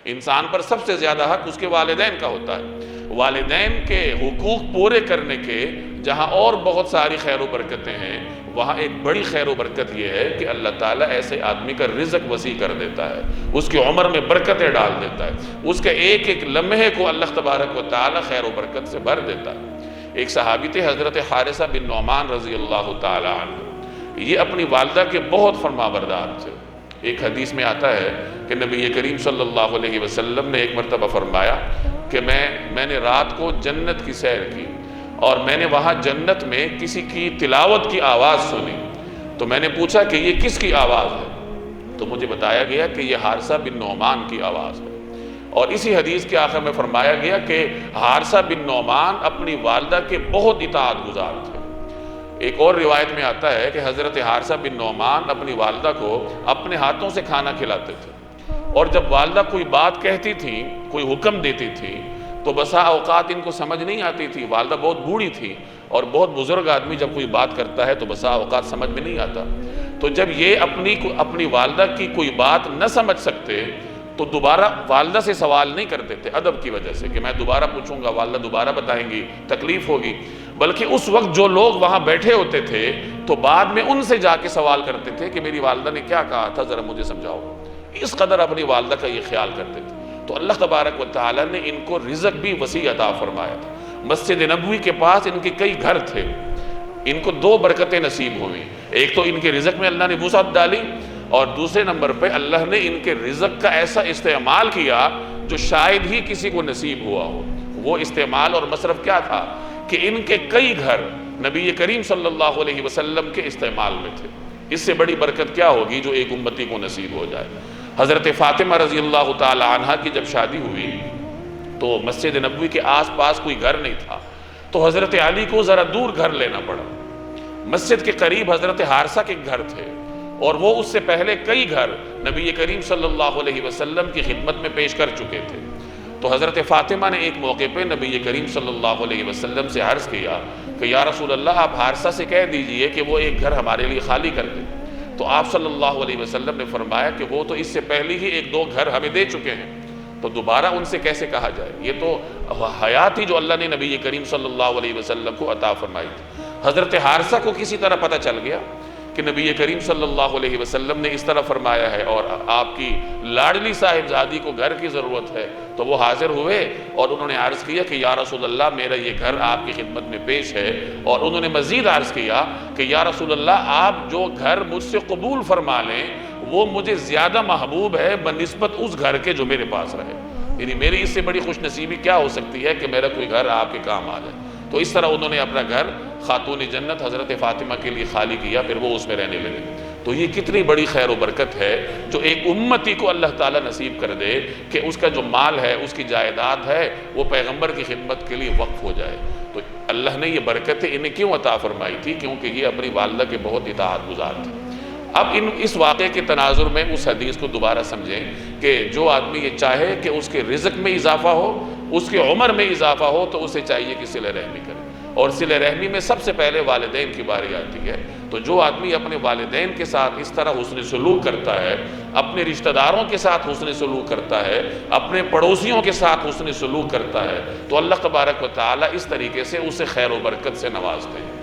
انسان پر سب سے زیادہ حق اس کے والدین کا ہوتا ہے۔ والدین کے حقوق پورے کرنے کے جہاں اور بہت ساری خیر و برکتیں ہیں، وہاں ایک بڑی خیر و برکت یہ ہے کہ اللہ تعالیٰ ایسے آدمی کا رزق وسیع کر دیتا ہے، اس کی عمر میں برکتیں ڈال دیتا ہے، اس کے ایک ایک لمحے کو اللہ تبارک و تعالیٰ خیر و برکت سے بھر دیتا ہے۔ ایک صحابی تھے حضرت حارثہ بن نعمان رضی اللہ تعالیٰ عنہ، یہ اپنی والدہ کے بہت فرمانبردار تھے۔ ایک حدیث میں آتا ہے کہ نبی کریم صلی اللہ علیہ وسلم نے ایک مرتبہ فرمایا کہ میں نے رات کو جنت کی سیر کی اور میں نے وہاں جنت میں کسی کی تلاوت کی آواز سنی، تو میں نے پوچھا کہ یہ کس کی آواز ہے؟ تو مجھے بتایا گیا کہ یہ حارثہ بن نعمان کی آواز ہے۔ اور اسی حدیث کے آخر میں فرمایا گیا کہ حارثہ بن نعمان اپنی والدہ کے بہت اطاعت گزار تھے۔ ایک اور روایت میں آتا ہے کہ حضرت حارثہ بن نعمان اپنی والدہ کو اپنے ہاتھوں سے کھانا کھلاتے تھے، اور جب والدہ کوئی بات کہتی تھی، کوئی حکم دیتی تھی، تو بسا اوقات ان کو سمجھ نہیں آتی تھی۔ والدہ بہت بوڑھی تھی، اور بہت بزرگ آدمی جب کوئی بات کرتا ہے تو بسا اوقات سمجھ میں نہیں آتا۔ تو جب یہ اپنی والدہ کی کوئی بات نہ سمجھ سکتے تو دوبارہ والدہ سے سوال نہیں کرتے تھے، ادب کی وجہ سے کہ میں دوبارہ پوچھوں گا، والدہ دوبارہ بتائیں گی، تکلیف ہوگی، بلکہ اس وقت جو لوگ وہاں بیٹھے ہوتے تھے تو بعد میں ان سے جا کے سوال کرتے تھے کہ میری والدہ نے کیا کہا تھا، ذرا مجھے سمجھاؤ۔ اس قدر اپنی والدہ کا یہ خیال کرتے تھے۔ تو اللہ تبارک و تعالیٰ نے ان کو رزق بھی وسیع عطا فرمایا تھا۔ مسجد نبوی کے پاس ان کے کئی گھر تھے، ان کو دو برکتیں نصیب ہوئیں۔ ایک تو ان کے رزق میں اللہ نے وسعت ڈالی، اور دوسرے نمبر پہ اللہ نے ان کے رزق کا ایسا استعمال کیا جو شاید ہی کسی کو نصیب ہوا ہو۔ وہ استعمال اور مصرف کیا تھا کہ ان کے کئی گھر نبی کریم صلی اللہ علیہ وسلم کے استعمال میں تھے۔ اس سے بڑی برکت کیا ہوگی جو ایک امتی کو نصیب ہو جائے۔ حضرت فاطمہ رضی اللہ تعالی عنہا کی جب شادی ہوئی تو مسجد نبوی کے آس پاس کوئی گھر نہیں تھا، تو حضرت علی کو ذرا دور گھر لینا پڑا۔ مسجد کے قریب حضرت حارثہ کے گھر تھے، اور وہ اس سے پہلے کئی گھر نبی کریم صلی اللہ علیہ وسلم کی خدمت میں پیش کر چکے تھے۔ تو حضرت فاطمہ نے ایک موقع پہ نبی کریم صلی اللہ علیہ وسلم سے عرض کیا کہ یا رسول اللہ، آپ حارثہ سے کہہ دیجئے کہ وہ ایک گھر ہمارے لیے خالی کر دیں۔ تو آپ صلی اللہ علیہ وسلم نے فرمایا کہ وہ تو اس سے پہلے ہی ایک دو گھر ہمیں دے چکے ہیں، تو دوبارہ ان سے کیسے کہا جائے؟ یہ تو حیات ہی جو اللہ نے نبی کریم صلی اللہ علیہ وسلم کو عطا فرمائی تھی۔ حضرت حارثہ کو کسی طرح پتہ چل گیا کہ نبی کریم صلی اللہ علیہ وسلم نے اس طرح فرمایا ہے اور آپ کی لاڈلی صاحبزادی کو گھر کی ضرورت ہے، تو وہ حاضر ہوئے اور انہوں نے عرض کیا کہ یا رسول اللہ، میرا یہ گھر آپ کی خدمت میں پیش ہے۔ اور انہوں نے مزید عرض کیا کہ یا رسول اللہ، آپ جو گھر مجھ سے قبول فرما لیں وہ مجھے زیادہ محبوب ہے بنسبت اس گھر کے جو میرے پاس رہے۔ یعنی میری اس سے بڑی خوش نصیبی کیا ہو سکتی ہے کہ میرا کوئی گھر آپ کے کام آ جائے۔ تو اس طرح انہوں نے اپنا گھر خاتون جنت حضرت فاطمہ کے لیے خالی کیا، پھر وہ اس میں رہنے لگے۔ تو یہ کتنی بڑی خیر و برکت ہے جو ایک امتی کو اللہ تعالیٰ نصیب کر دے کہ اس کا جو مال ہے، اس کی جائیداد ہے، وہ پیغمبر کی خدمت کے لیے وقف ہو جائے۔ تو اللہ نے یہ برکتیں انہیں کیوں عطا فرمائی تھی؟ کیونکہ یہ اپنی والدہ کے بہت اطاعت گزار تھے۔ اب اس واقعے کے تناظر میں اس حدیث کو دوبارہ سمجھیں کہ جو آدمی یہ چاہے کہ اس کے رزق میں اضافہ ہو، اس کی عمر میں اضافہ ہو، تو اسے چاہیے کہ صلہ رحمی کرے، اور صلہ رحمی میں سب سے پہلے والدین کی باری آتی ہے۔ تو جو آدمی اپنے والدین کے ساتھ اس طرح حسن سلوک کرتا ہے، اپنے رشتہ داروں کے ساتھ حسن سلوک کرتا ہے، اپنے پڑوسیوں کے ساتھ حسن سلوک کرتا ہے، تو اللہ تبارک و تعالیٰ اس طریقے سے اسے خیر و برکت سے نوازتے ہیں۔